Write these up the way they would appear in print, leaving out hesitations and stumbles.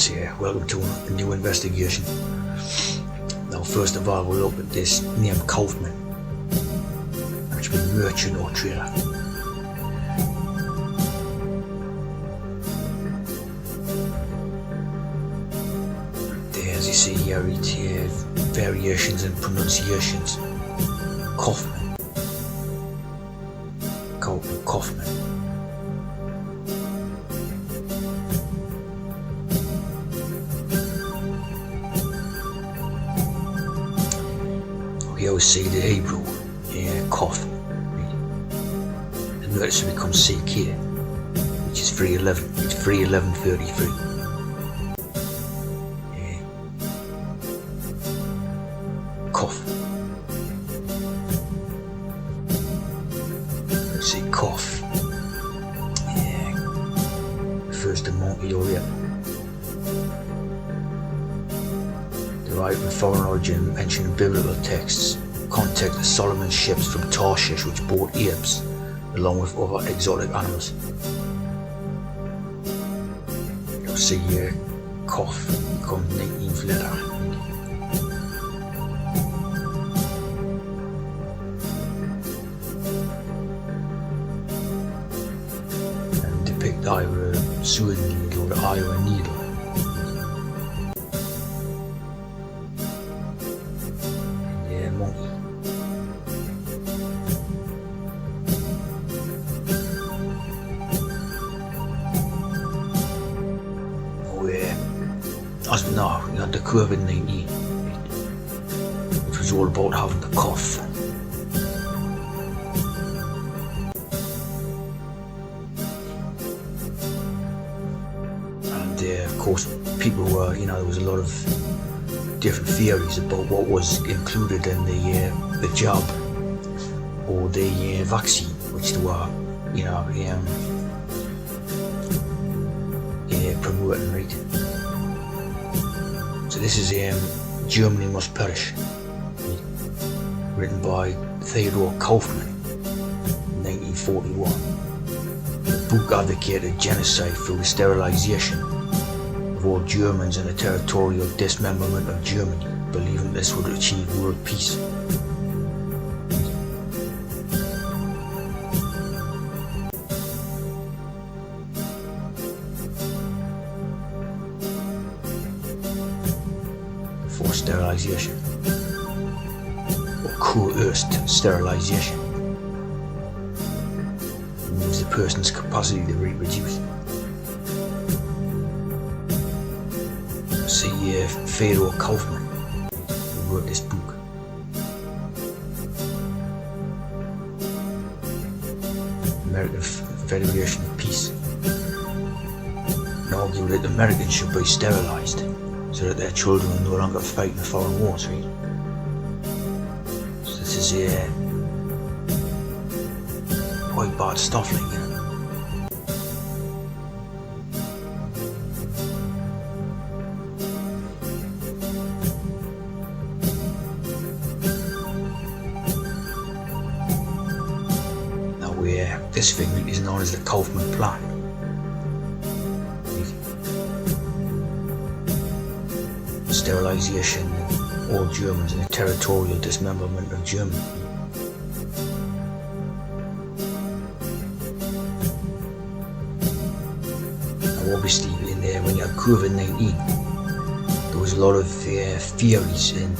here. Welcome to a new investigation. Now, first of all, we'll look at this name Kaufman, which means merchant or trader. There, as you see here, it's variations in pronunciations. Kaufman. Kaufman. We always see the Hebrew, Kof. And notice it becomes Sikh here, which is 311. It's 31133. Kof. Let's see, Kof. Refers to monkey or ape. Derived from foreign origin mentioned in biblical texts, context of Solomon's ships from Tarshish which brought apes along with other exotic animals. You'll see here, Kof becomes 19th letter. And depict either a sewing needle or the iron needle. As we know, you had the COVID-19, which was all about having the cough. And of course, people were, there was a lot of different theories about what was included in the jab or the vaccine, which they were, promoting, right? So this is Germany Must Perish, written by Theodor Kaufmann in 1941. The book advocated genocide through the sterilization of all Germans and the territorial dismemberment of Germany, believing this would achieve world peace. For sterilization or coerced sterilization removes the person's capacity to reproduce. See Theodor Kaufmann, who wrote this book. American Federation of Peace, and argued that Americans should be sterilized so that their children are no longer fighting foreign wars, right? So this is quite bad stuff, like, Now this thing is known as the Kaufman Plan. Sterilization of all Germans and the territorial dismemberment of Germany. Now obviously when you had COVID-19, there was a lot of theories and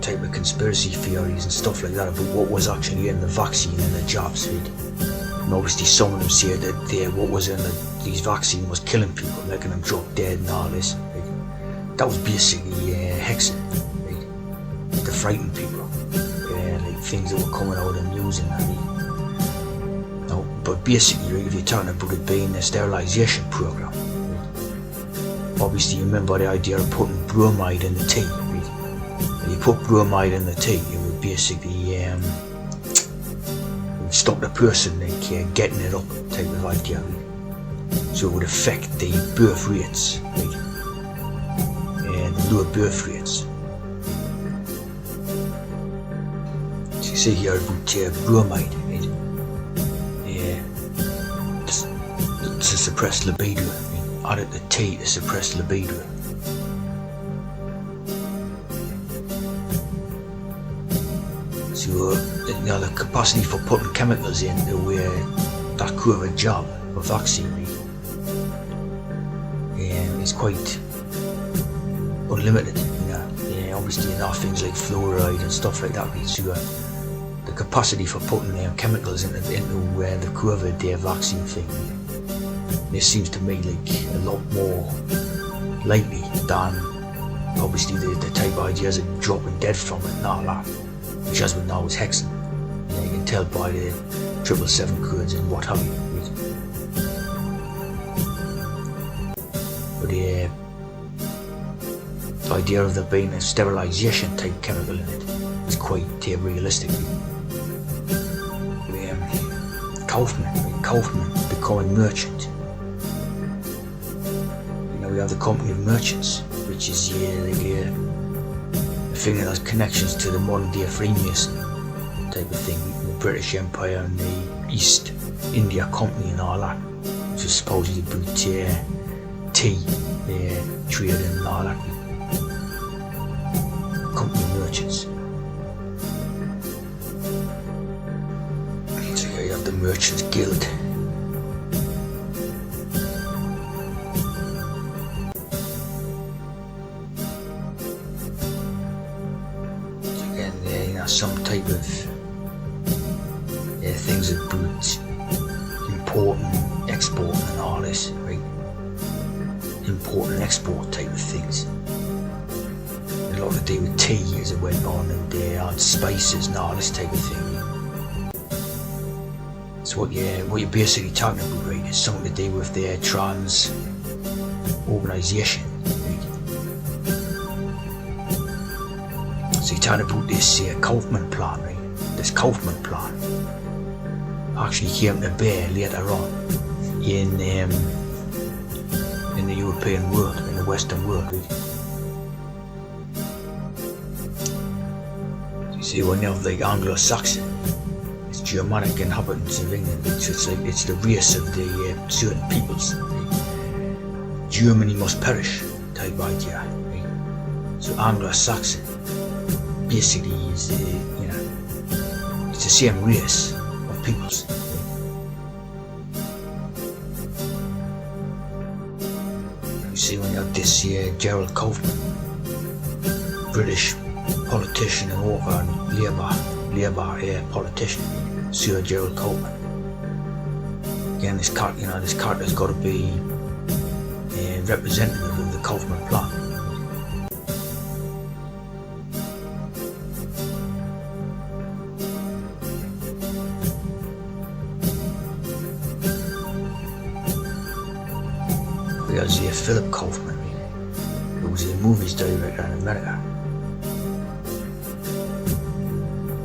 type of conspiracy theories and stuff like that about what was actually in the vaccine and the jabs, right? And obviously some of them said that what was in these vaccines was killing people, making them drop dead and all this. That was basically hexing, right? To frighten people, like things that were coming out of the news and that. Right? No, but basically, right, if you're talking about it being a sterilization program, right? Obviously you remember the idea of putting bromide in the tea, right? When you put bromide in the tea, it would basically stop the person like getting it up, type of idea, right? So it would affect the birth rates, right? Lower birth rates. So you see here about bromide, right? To suppress libido, right? added the tea to suppress libido. So the capacity for putting chemicals into that COVID jab or vaccine is quite unlimited. Obviously things like fluoride and stuff like that. So the capacity for putting chemicals into the COVID vaccine thing, this seems to me like a lot more likely than obviously the type of ideas of dropping dead from it and all that, which as we know is hexing. You can tell by the 777 codes and what have you. But the idea of there being a sterilisation type chemical in it is quite realistic. Kaufman becoming merchant. We have the company of merchants, which is a thing that has connections to the modern day Freemason type of thing, the British Empire and the East India Company and all that, which is supposedly about tea, trade and all that. Company of merchants. So here you have the Merchants Guild. Some type of things about importing, exporting and all this, right? Import and export type of things. A lot to do with tea as it went on, and spices and all this type of thing. So what you're basically talking about, right, is something to do with their trans organisation. So you're talking about this Kaufman plan, right? This Kaufman plan actually came to bear later on in the European world, in the Western world, right? So you see, when you have like Anglo-Saxon, it's Germanic inhabitants of England, it's the race of the certain peoples, right? Germany must perish type idea, right? So Anglo-Saxon basically is it's the same race of peoples. You see, when you have this Gerald Kaufman, British politician and author and Labour politician, Sir Gerald Kaufman. Again, this character's got to be representative of the Kaufman plan. Whereas Philip Kaufman, who was a movies director in America.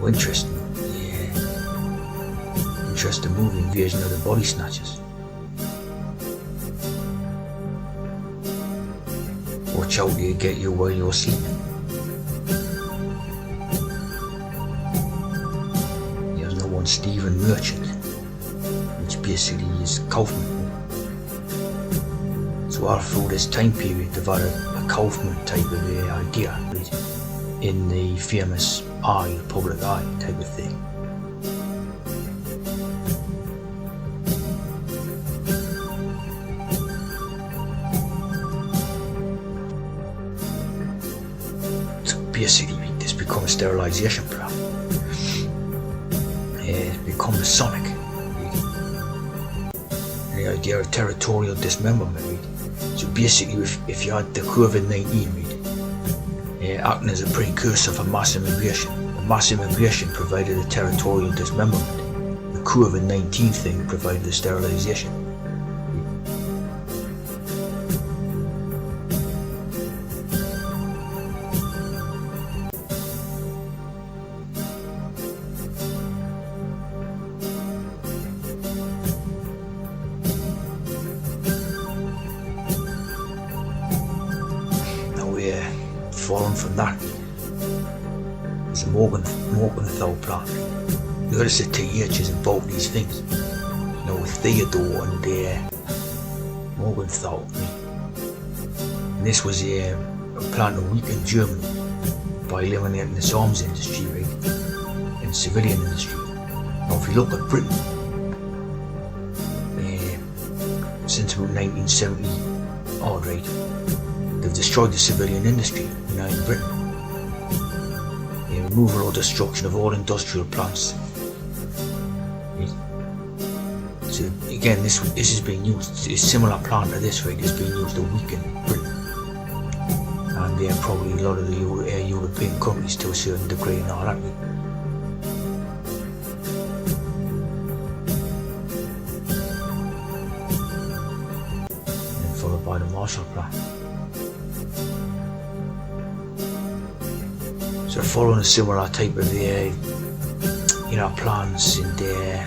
Well, interesting movie, Invasion of the Body Snatchers. Watch out, you get you while you're sleeping. There's no one Stephen Merchant, which basically is Kaufman. So all through this time period, they've had a Kaufman type of idea, right? In the famous eye, public eye type of thing. So basically, this become a sterilisation plan. It's become Masonic. Right? The idea of territorial dismemberment. Right? So basically, if you had the COVID-19, right, acting as a precursor for mass immigration, the mass immigration provided a territorial dismemberment. The COVID-19 thing provided the sterilisation. Following from that is the Morgenthau plan. Notice the THs in both these things. With Theodore and Morgenthau. this was a plan to weaken Germany by eliminating its arms industry, right, and civilian industry. Now, if you look at Britain, since about 1970 odd, right, they've destroyed the civilian industry now in Britain. Removal or destruction of all industrial plants. Right. So again, this is being used. A similar plan to this, right, is being used to weaken Britain, and probably a lot of the European countries to a certain degree and all that. Right. Followed by the Marshall Plan. So following a similar type of plans and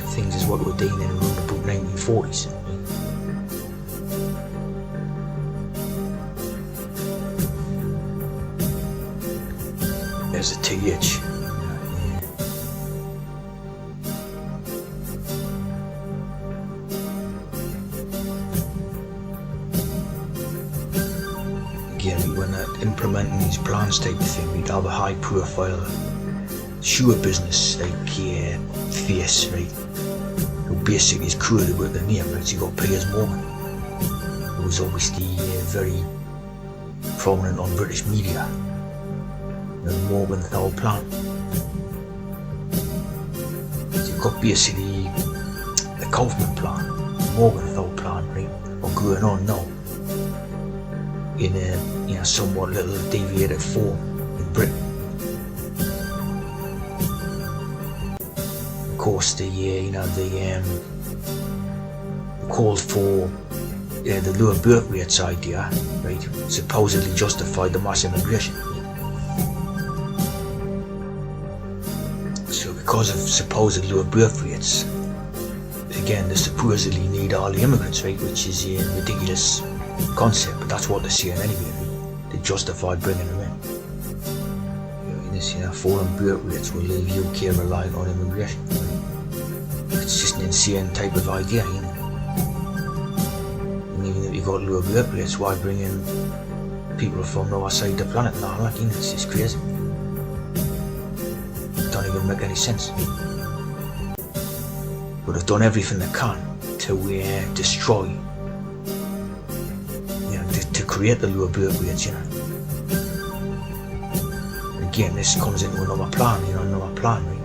things is what we're doing in around about 1940s. There's a TH. Again, when implementing these plans type of thing, we'd have a high profile sure business like Face, right, who basically is quoted with the name, right. So you got Piers Morgan, who was obviously very prominent on British media, the Morgenthau Plan. So you've got basically the Kaufman Plan, the Morgenthau Plan, right, or going on now in a somewhat little deviated form in Britain. Of course, the called for the lower birth rates idea, right, supposedly justified the mass immigration. So because of supposed lower birth rates, again, they supposedly need all the immigrants, right, which is a ridiculous concept, but that's what they're saying anyway. They justified bringing them in. This falling birth rates will leave UK relying on immigration. It's just an insane type of idea, you know. And even if you got lower birth rates, why bring in people from the other side of the planet and all that? You know, it's just crazy. It don't even make any sense. But they've done everything they can to destroy, to create the lower birth rates, you know. And again, this comes into another plan, another plan, right?